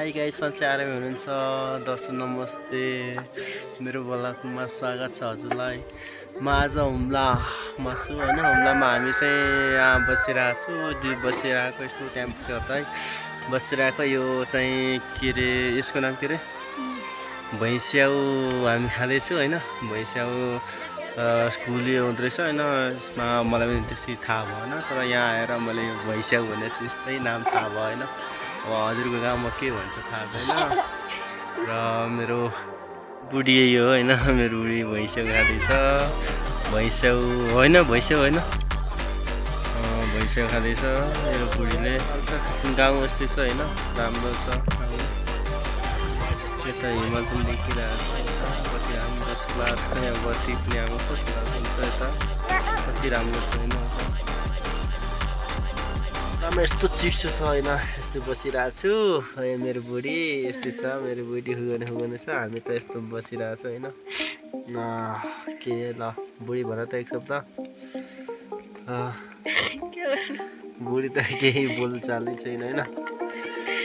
High guys, सन्चै आरामै हुनुहुन्छ? दर्शक नमस्ते, मेरो ब्लगमा स्वागत छ हजुरलाई। म आज हुम्लामा छु होइन। हुम्लामा हामी चाहिँ यहाँ बसिरहेको छु, बसिरहेको यस्तो टाइम गर्दा है बसिरहेको। यो चाहिँ के अरे, यसको नाम के अरे, भैँस्याउ हामी खाँदैछु होइन। भैँस्याउ कुली हुँदो रहेछ होइन। यसमा मलाई पनि त्यसै थाहा भएन, तर यहाँ आएर मैले यो भैँस्याउ भन्ने त्यस्तै नाम थाहा भयो होइन। अब हजुरको गाउँमा के भन्छ थाहा छैन। र मेरो बुढी यो होइन, मेरो बुढी भैँस्याउ खाँदैछ। भैँस्याउ होइन, भैँस्याउ होइन, भैँस्याउ खाँदैछ मेरो बुढीले। गाउँ यस्तै छ होइन, राम्रो छ। यता हिमाल पनि देखिरहेको छ, कति राम्रो छ। यहाँ बत्ती पनि हाम्रो कस्तो लाग्छ यता, कति राम्रो छ होइन। म यस्तो चिसो छ होइन, यस्तो बसिरहेको छु। मेरो बुढी यस्तै छ, मेरो बुढी हुगने छ। हामी त यस्तो बसिरहेको छु होइन। के ल बुढी भन त एक शब्द। बुढी त केही बोल्चालै छैन होइन,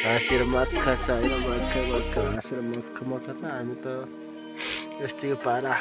हाँसेर मक्ख छ होइन। मक्ख हाँसेर मक्ख छ। हामी त यस्तै पारा